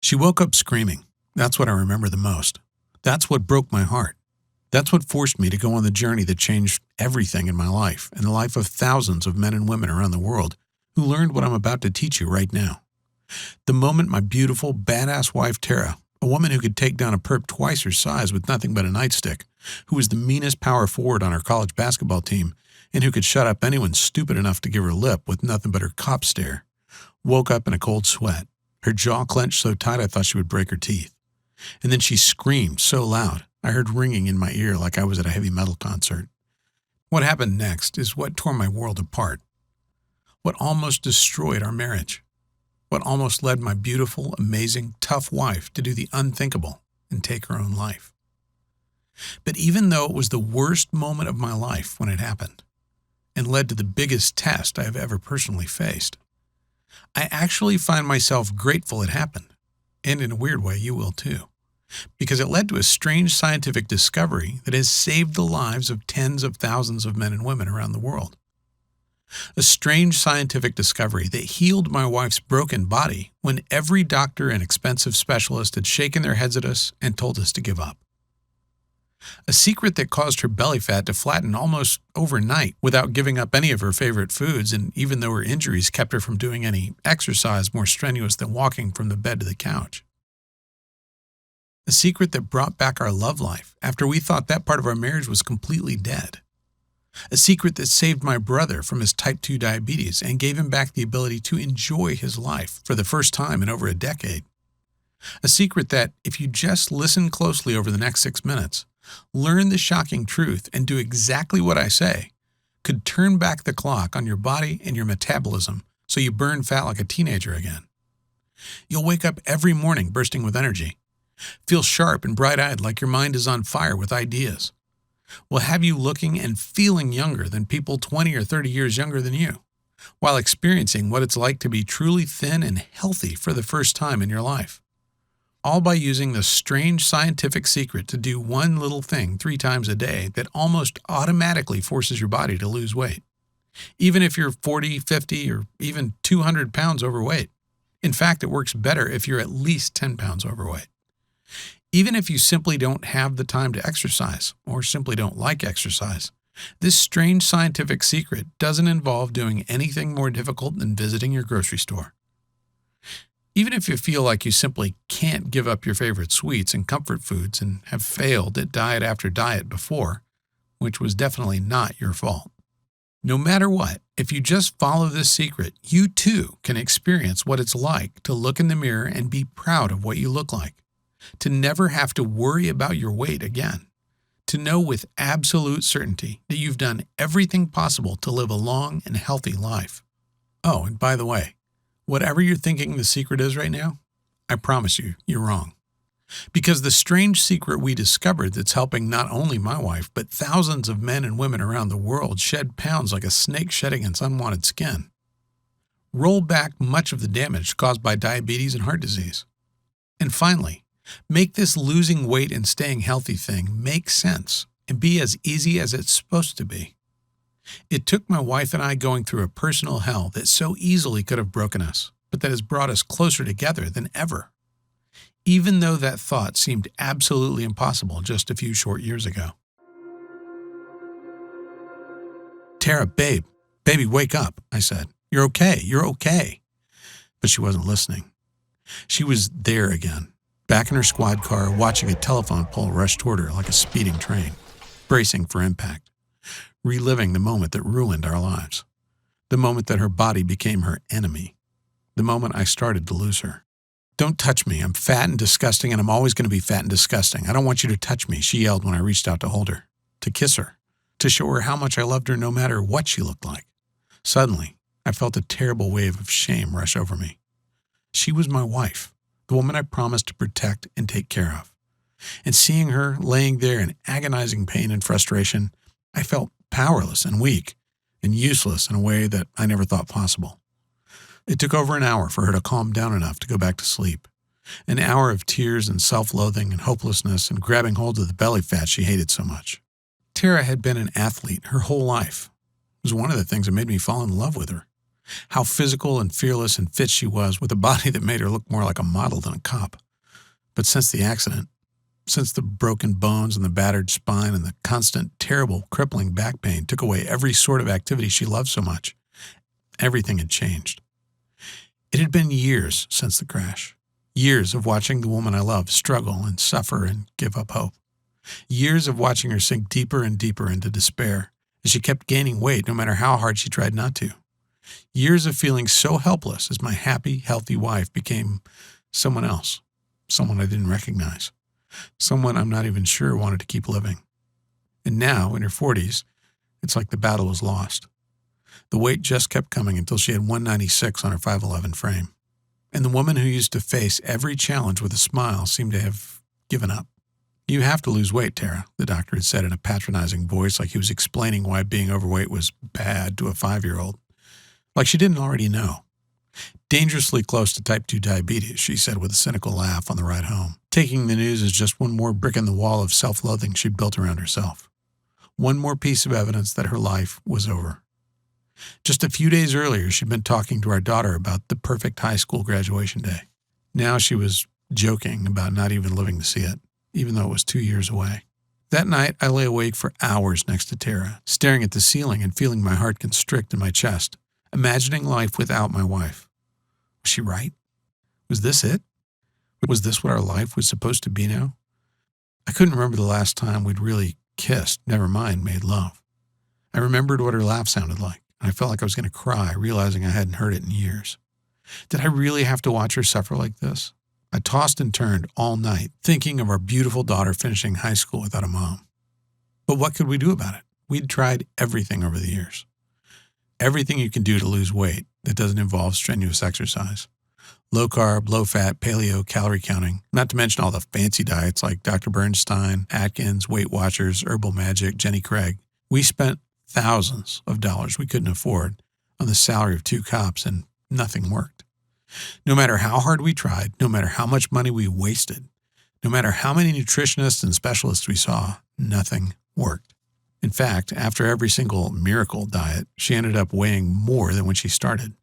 She woke up screaming. That's what I remember the most. That's what broke my heart. That's what forced me to go on the journey that changed everything in my life and the life of thousands of men and women around the world who learned what I'm about to teach you right now. The moment my beautiful, badass wife, Tara, a woman who could take down a perp twice her size with nothing but a nightstick, who was the meanest power forward on our college basketball team, and who could shut up anyone stupid enough to give her lip with nothing but her cop stare, woke up in a cold sweat, her jaw clenched so tight I thought she would break her teeth. And then she screamed so loud, I heard ringing in my ear like I was at a heavy metal concert. What happened next is what tore my world apart. What almost destroyed our marriage. What almost led my beautiful, amazing, tough wife to do the unthinkable and take her own life. But even though it was the worst moment of my life when it happened, and led to the biggest test I have ever personally faced, I actually find myself grateful it happened, and in a weird way you will too, because it led to a strange scientific discovery that has saved the lives of tens of thousands of men and women around the world. A strange scientific discovery that healed my wife's broken body when every doctor and expensive specialist had shaken their heads at us and told us to give up. A secret that caused her belly fat to flatten almost overnight without giving up any of her favorite foods, and even though her injuries kept her from doing any exercise more strenuous than walking from the bed to the couch. A secret that brought back our love life after we thought that part of our marriage was completely dead. A secret that saved my brother from his type 2 diabetes and gave him back the ability to enjoy his life for the first time in over a decade. A secret that, if you just listen closely over the next 6 minutes, learn the shocking truth and do exactly what I say, could turn back the clock on your body and your metabolism so you burn fat like a teenager again. You'll wake up every morning bursting with energy, feel sharp and bright-eyed like your mind is on fire with ideas. Will have you looking and feeling younger than people 20 or 30 years younger than you, while experiencing what it's like to be truly thin and healthy for the first time in your life. All by using the strange scientific secret to do one little thing 3 times a day that almost automatically forces your body to lose weight, even if you're 40, 50, or even 200 pounds overweight. In fact, it works better if you're at least 10 pounds overweight. Even if you simply don't have the time to exercise, or simply don't like exercise, this strange scientific secret doesn't involve doing anything more difficult than visiting your grocery store. Even if you feel like you simply can't give up your favorite sweets and comfort foods and have failed at diet after diet before, which was definitely not your fault. No matter what, if you just follow this secret, you too can experience what it's like to look in the mirror and be proud of what you look like. To never have to worry about your weight again. To know with absolute certainty that you've done everything possible to live a long and healthy life. Oh, and by the way, whatever you're thinking the secret is right now, I promise you, you're wrong. Because the strange secret we discovered that's helping not only my wife, but thousands of men and women around the world shed pounds like a snake shedding its unwanted skin. Roll back much of the damage caused by diabetes and heart disease. And finally, make this losing weight and staying healthy thing make sense and be as easy as it's supposed to be. It took my wife and I going through a personal hell that so easily could have broken us, but that has brought us closer together than ever. Even though that thought seemed absolutely impossible just a few short years ago. Tara, baby, wake up, I said. You're okay. But she wasn't listening. She was there again. Back in her squad car, watching a telephone pole rush toward her like a speeding train, bracing for impact, reliving the moment that ruined our lives, the moment that her body became her enemy, the moment I started to lose her. Don't touch me. I'm fat and disgusting, and I'm always going to be fat and disgusting. I don't want you to touch me, she yelled when I reached out to hold her, to kiss her, to show her how much I loved her no matter what she looked like. Suddenly, I felt a terrible wave of shame rush over me. She was my wife. The woman I promised to protect and take care of. And seeing her laying there in agonizing pain and frustration, I felt powerless and weak and useless in a way that I never thought possible. It took over an hour for her to calm down enough to go back to sleep. An hour of tears and self-loathing and hopelessness and grabbing hold of the belly fat she hated so much. Tara had been an athlete her whole life. It was one of the things that made me fall in love with her. how physical and fearless and fit she was with a body that made her look more like a model than a cop. But since the accident, since the broken bones and the battered spine and the constant, terrible, crippling back pain took away every sort of activity she loved so much, everything had changed. It had been years since the crash. Years of watching the woman I loved struggle and suffer and give up hope. Years of watching her sink deeper and deeper into despair as she kept gaining weight no matter how hard she tried not to. Years of feeling so helpless as my happy, healthy wife became someone else, someone I didn't recognize, someone I'm not even sure wanted to keep living. And now, in her 40s, it's like the battle was lost. The weight just kept coming until she had 196 on her 5'11" frame. And the woman who used to face every challenge with a smile seemed to have given up. "You have to lose weight, Tara," the doctor had said in a patronizing voice, like he was explaining why being overweight was bad to a 5-year-old. Like she didn't already know. "Dangerously close to type 2 diabetes," she said with a cynical laugh on the ride home, taking the news as just one more brick in the wall of self-loathing she'd built around herself. One more piece of evidence that her life was over. Just a few days earlier, she'd been talking to our daughter about the perfect high school graduation day. Now she was joking about not even living to see it, even though it was 2 years away. That night, I lay awake for hours next to Tara, staring at the ceiling and feeling my heart constrict in my chest, imagining life without my wife. Was she right? Was this it? Was this what our life was supposed to be now? I couldn't remember the last time we'd really kissed, never mind made love. I remembered what her laugh sounded like, and I felt like I was going to cry, realizing I hadn't heard it in years. Did I really have to watch her suffer like this? I tossed and turned all night, thinking of our beautiful daughter finishing high school without a mom. But what could we do about it? We'd tried everything over the years. Everything you can do to lose weight that doesn't involve strenuous exercise. Low carb, low fat, paleo, calorie counting, not to mention all the fancy diets like Dr. Bernstein, Atkins, Weight Watchers, Herbal Magic, Jenny Craig. We spent thousands of dollars we couldn't afford on the salary of 2 cops, and nothing worked. No matter how hard we tried, no matter how much money we wasted, no matter how many nutritionists and specialists we saw, nothing worked. In fact, after every single miracle diet, she ended up weighing more than when she started.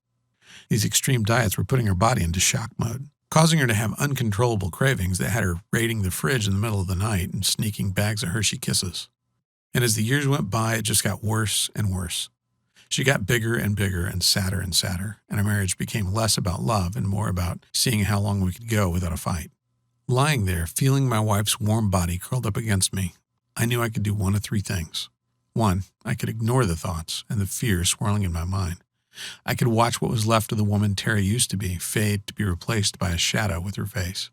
These extreme diets were putting her body into shock mode, causing her to have uncontrollable cravings that had her raiding the fridge in the middle of the night and sneaking bags of Hershey Kisses. And as the years went by, it just got worse and worse. She got bigger and bigger and sadder, and our marriage became less about love and more about seeing how long we could go without a fight. Lying there, feeling my wife's warm body curled up against me, I knew I could do one of 3 things. 1, I could ignore the thoughts and the fear swirling in my mind. I could watch what was left of the woman Tara used to be fade to be replaced by a shadow with her face.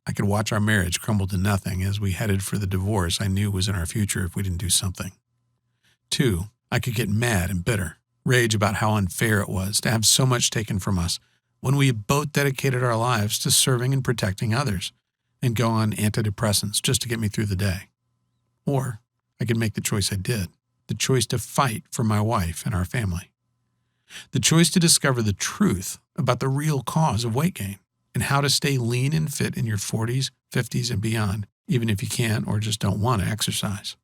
I could watch our marriage crumble to nothing as we headed for the divorce I knew was in our future if we didn't do something. 2, I could get mad and bitter, rage about how unfair it was to have so much taken from us when we had both dedicated our lives to serving and protecting others, and go on antidepressants just to get me through the day. Or I could make the choice I did, the choice to fight for my wife and our family. The choice to discover the truth about the real cause of weight gain and how to stay lean and fit in your 40s, 50s, and beyond, even if you can't or just don't want to exercise.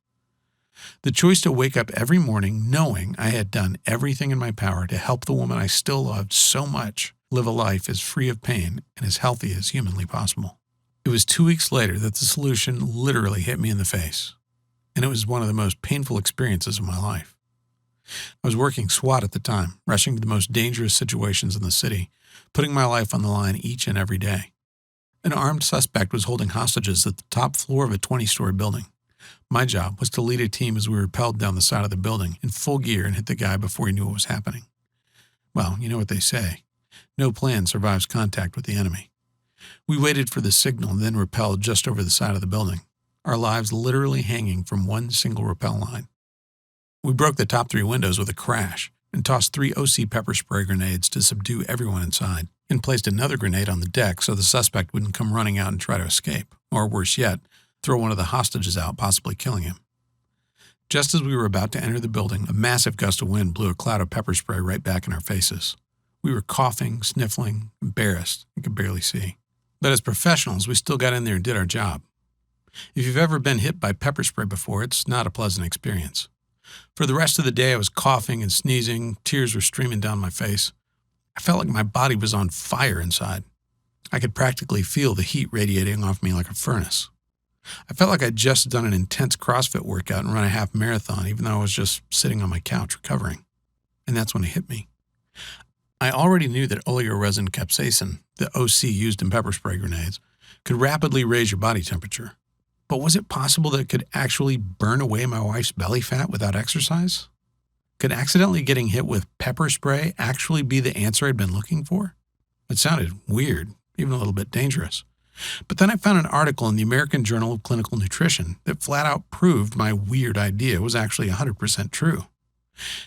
The choice to wake up every morning knowing I had done everything in my power to help the woman I still loved so much live a life as free of pain and as healthy as humanly possible. It was 2 weeks later that the solution literally hit me in the face, and it was one of the most painful experiences of my life. I was working SWAT at the time, rushing to the most dangerous situations in the city, putting my life on the line each and every day. An armed suspect was holding hostages at the top floor of a 20-story building. My job was to lead a team as we rappelled down the side of the building in full gear and hit the guy before he knew what was happening. Well, you know what they say. No plan survives contact with the enemy. We waited for the signal and then rappelled just over the side of the building, our lives literally hanging from one single rappel line. We broke the top 3 windows with a crash and tossed 3 OC pepper spray grenades to subdue everyone inside, and placed another grenade on the deck so the suspect wouldn't come running out and try to escape, or worse yet, throw one of the hostages out, possibly killing him. Just as we were about to enter the building, a massive gust of wind blew a cloud of pepper spray right back in our faces. We were coughing, sniffling, embarrassed, and could barely see. But as professionals, we still got in there and did our job. If you've ever been hit by pepper spray before, it's not a pleasant experience. For the rest of the day, I was coughing and sneezing, tears were streaming down my face, I felt like my body was on fire inside. I could practically feel the heat radiating off me like a furnace. I felt like I'd just done an intense CrossFit workout and run a half marathon, even though I was just sitting on my couch recovering. And that's when it hit me. I already knew that oleoresin capsaicin, the OC used in pepper spray grenades, could rapidly raise your body temperature. But was it possible that it could actually burn away my wife's belly fat without exercise? Could accidentally getting hit with pepper spray actually be the answer I'd been looking for? It sounded weird, even a little bit dangerous. But then I found an article in the American Journal of Clinical Nutrition that flat out proved my weird idea was actually 100% true.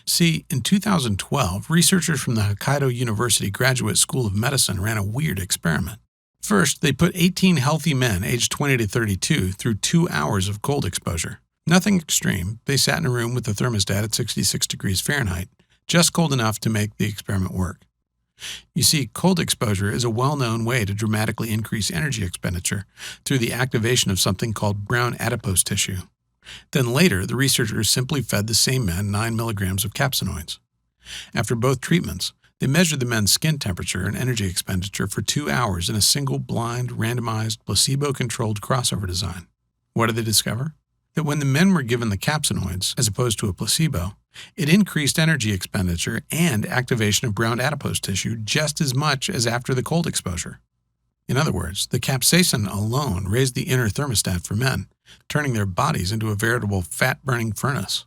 See, in 2012, researchers from the Hokkaido University Graduate School of Medicine ran a weird experiment. First, they put 18 healthy men aged 20 to 32 through 2 hours of cold exposure. Nothing extreme. They sat in a room with the thermostat at 66 degrees Fahrenheit, just cold enough to make the experiment work. You see, cold exposure is a well-known way to dramatically increase energy expenditure through the activation of something called brown adipose tissue. Then later, the researchers simply fed the same men 9 milligrams of capsaicinoids. After both treatments, they measured the men's skin temperature and energy expenditure for 2 hours in a single blind, randomized, placebo-controlled crossover design. What did they discover? That when the men were given the capsaicinoids, as opposed to a placebo, it increased energy expenditure and activation of brown adipose tissue just as much as after the cold exposure. In other words, the capsaicin alone raised the inner thermostat for men, turning their bodies into a veritable fat-burning furnace.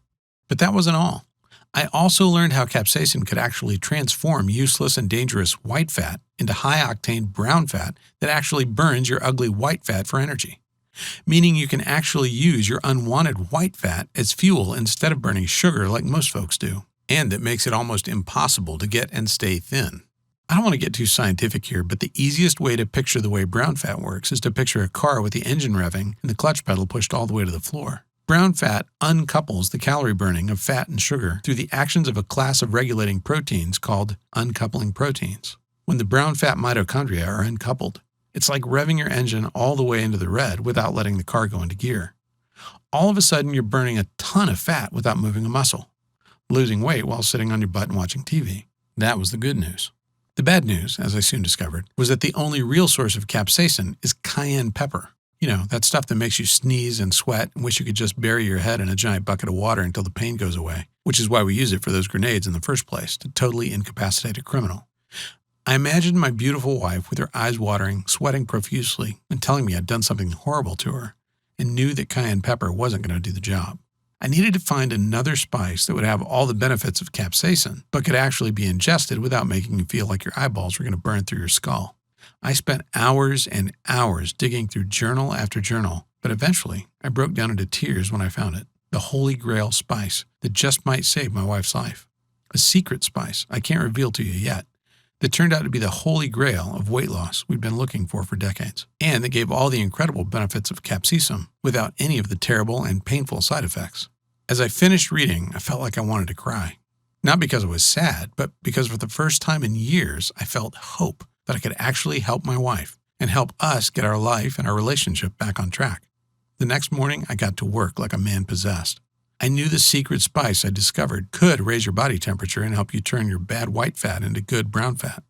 But that wasn't all. I also learned how capsaicin could actually transform useless and dangerous white fat into high-octane brown fat that actually burns your ugly white fat for energy. Meaning you can actually use your unwanted white fat as fuel instead of burning sugar like most folks do. And it makes it almost impossible to get and stay thin. I don't want to get too scientific here, but the easiest way to picture the way brown fat works is to picture a car with the engine revving and the clutch pedal pushed all the way to the floor. Brown fat uncouples the calorie burning of fat and sugar through the actions of a class of regulating proteins called uncoupling proteins. When the brown fat mitochondria are uncoupled, it's like revving your engine all the way into the red without letting the car go into gear. All of a sudden, you're burning a ton of fat without moving a muscle, losing weight while sitting on your butt and watching TV. That was the good news. The bad news, as I soon discovered, was that the only real source of capsaicin is cayenne pepper. You know, that stuff that makes you sneeze and sweat and wish you could just bury your head in a giant bucket of water until the pain goes away, which is why we use it for those grenades in the first place, to totally incapacitate a criminal. I imagined my beautiful wife with her eyes watering, sweating profusely, and telling me I'd done something horrible to her, and knew that cayenne pepper wasn't going to do the job. I needed to find another spice that would have all the benefits of capsaicin, but could actually be ingested without making you feel like your eyeballs were going to burn through your skull. I spent hours and hours digging through journal after journal, but eventually I broke down into tears when I found it. The holy grail spice that just might save my wife's life. A secret spice I can't reveal to you yet, that turned out to be the holy grail of weight loss we'd been looking for decades, and that gave all the incredible benefits of capsaicin without any of the terrible and painful side effects. As I finished reading, I felt like I wanted to cry. Not because I was sad, but because for the first time in years, I felt hope that I could actually help my wife and help us get our life and our relationship back on track. The next morning, I got to work like a man possessed. I knew the secret spice I discovered could raise your body temperature and help you turn your bad white fat into good brown fat.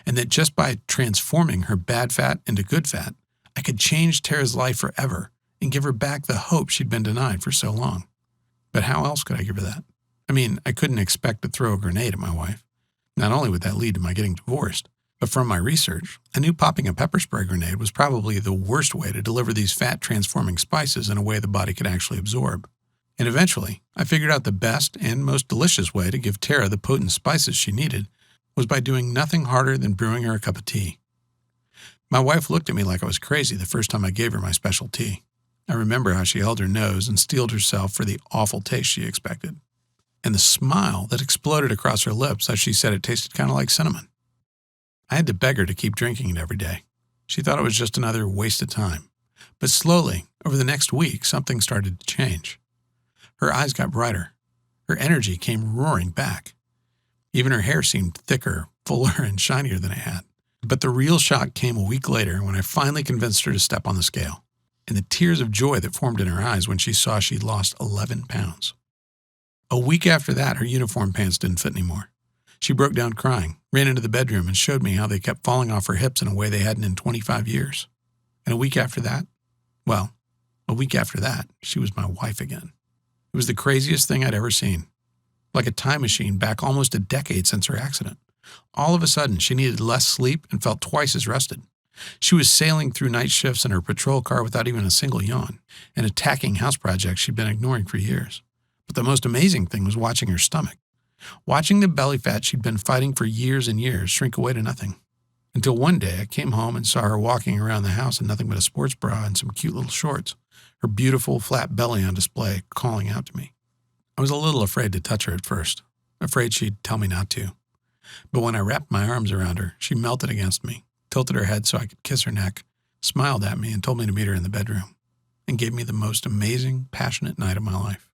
And that just by transforming her bad fat into good fat, I could change Tara's life forever and give her back the hope she'd been denied for so long. But how else could I give her that? I mean, I couldn't expect to throw a grenade at my wife. Not only would that lead to my getting divorced, but from my research, I knew popping a pepper spray grenade was probably the worst way to deliver these fat-transforming spices in a way the body could actually absorb. And eventually, I figured out the best and most delicious way to give Tara the potent spices she needed was by doing nothing harder than brewing her a cup of tea. My wife looked at me like I was crazy the first time I gave her my special tea. I remember how she held her nose and steeled herself for the awful taste she expected, and the smile that exploded across her lips as she said it tasted kind of like cinnamon. I had to beg her to keep drinking it every day. She thought it was just another waste of time. But slowly, over the next week, something started to change. Her eyes got brighter. Her energy came roaring back. Even her hair seemed thicker, fuller, and shinier than it had. But the real shock came a week later when I finally convinced her to step on the scale, and the tears of joy that formed in her eyes when she saw she'd lost 11 pounds. A week after that, her uniform pants didn't fit anymore. She broke down crying, ran into the bedroom, and showed me how they kept falling off her hips in a way they hadn't in 25 years. And a week after that, she was my wife again. It was the craziest thing I'd ever seen. Like a time machine back almost a decade since her accident. All of a sudden, she needed less sleep and felt twice as rested. She was sailing through night shifts in her patrol car without even a single yawn, and attacking house projects she'd been ignoring for years. But the most amazing thing was watching her stomach. Watching the belly fat she'd been fighting for years and years shrink away to nothing. Until one day I came home and saw her walking around the house in nothing but a sports bra and some cute little shorts, her beautiful flat belly on display, calling out to me. I was a little afraid to touch her at first, afraid she'd tell me not to. But when I wrapped my arms around her, she melted against me, tilted her head so I could kiss her neck, smiled at me and told me to meet her in the bedroom, and gave me the most amazing, passionate night of my life.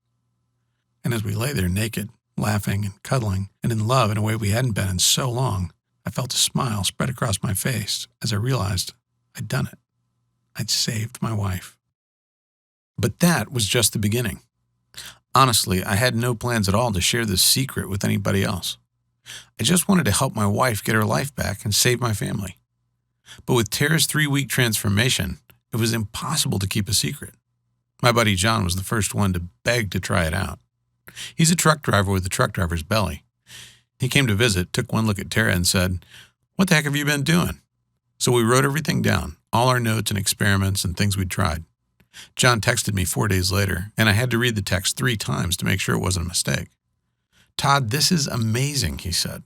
And as we lay there naked, laughing and cuddling, and in love in a way we hadn't been in so long, I felt a smile spread across my face as I realized I'd done it. I'd saved my wife. But that was just the beginning. Honestly, I had no plans at all to share this secret with anybody else. I just wanted to help my wife get her life back and save my family. But with Tara's 3-week transformation, it was impossible to keep a secret. My buddy John was the first one to beg to try it out. He's a truck driver with a truck driver's belly. He came to visit, took one look at Tara and said, "What the heck have you been doing?" So we wrote everything down, all our notes and experiments and things we'd tried. John texted me 4 days later, and I had to read the text 3 times to make sure it wasn't a mistake. "Todd, this is amazing," he said.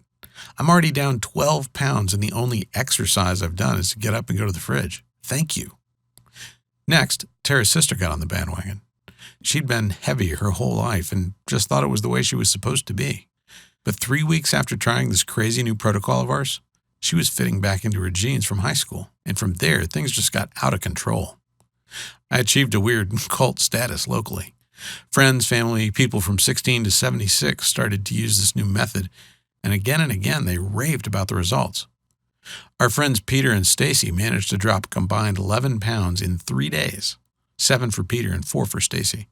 "I'm already down 12 pounds, and the only exercise I've done is to get up and go to the fridge. Thank you." Next, Tara's sister got on the bandwagon. She'd been heavy her whole life and just thought it was the way she was supposed to be. But 3 weeks after trying this crazy new protocol of ours, she was fitting back into her jeans from high school, and from there, things just got out of control. I achieved a weird cult status locally. Friends, family, people from 16 to 76 started to use this new method, and again they raved about the results. Our friends Peter and Stacy managed to drop a combined 11 pounds in 3 days, 7 for Peter and 4 for Stacy.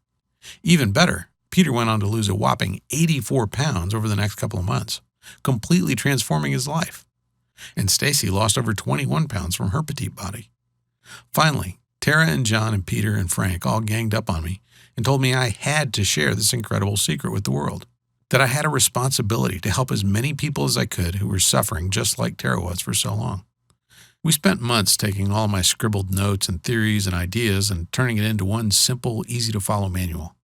Even better, Peter went on to lose a whopping 84 pounds over the next couple of months, completely transforming his life. And Stacy lost over 21 pounds from her petite body. Finally, Tara and John and Peter and Frank all ganged up on me and told me I had to share this incredible secret with the world, that I had a responsibility to help as many people as I could who were suffering just like Tara was for so long. We spent months taking all my scribbled notes and theories and ideas and turning it into one simple, easy-to-follow manual.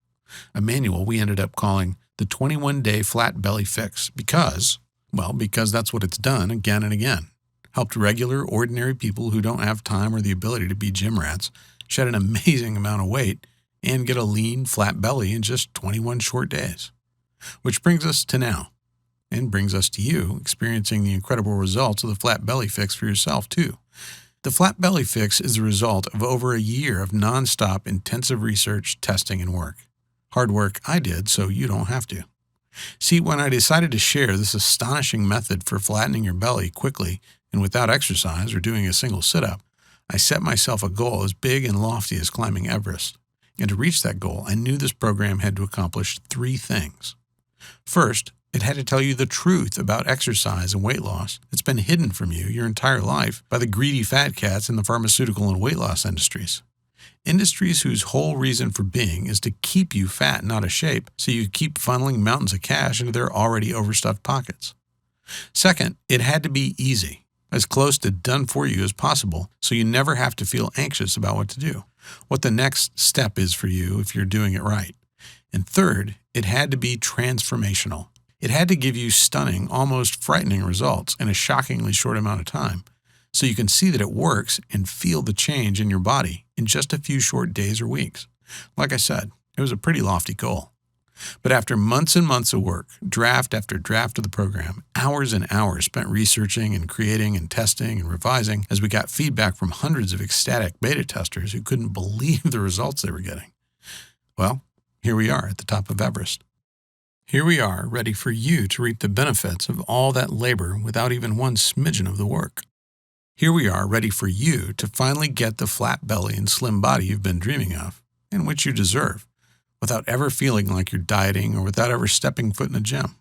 A manual we ended up calling the 21-Day Flat Belly Fix because that's what it's done again and again. Helped regular, ordinary people who don't have time or the ability to be gym rats shed an amazing amount of weight and get a lean, flat belly in just 21 short days. Which brings us to now, and brings us to you experiencing the incredible results of the Flat Belly Fix for yourself, too. The Flat Belly Fix is the result of over a year of nonstop intensive research, testing, and work. Hard work I did so you don't have to. See, when I decided to share this astonishing method for flattening your belly quickly and without exercise or doing a single sit-up, I set myself a goal as big and lofty as climbing Everest. And to reach that goal, I knew this program had to accomplish 3 things. First, it had to tell you the truth about exercise and weight loss that's been hidden from you your entire life by the greedy fat cats in the pharmaceutical and weight loss industries. Industries whose whole reason for being is to keep you fat and out of shape so you keep funneling mountains of cash into their already overstuffed pockets. Second, it had to be easy, as close to done for you as possible so you never have to feel anxious about what to do, what the next step is for you if you're doing it right. And third, it had to be transformational. It had to give you stunning, almost frightening results in a shockingly short amount of time, so you can see that it works and feel the change in your body in just a few short days or weeks. Like I said, it was a pretty lofty goal. But after months and months of work, draft after draft of the program, hours and hours spent researching and creating and testing and revising as we got feedback from hundreds of ecstatic beta testers who couldn't believe the results they were getting. Well, here we are at the top of Everest. Here we are, ready for you to reap the benefits of all that labor without even one smidgen of the work. Here we are, ready for you to finally get the flat belly and slim body you've been dreaming of, and which you deserve, without ever feeling like you're dieting or without ever stepping foot in a gym.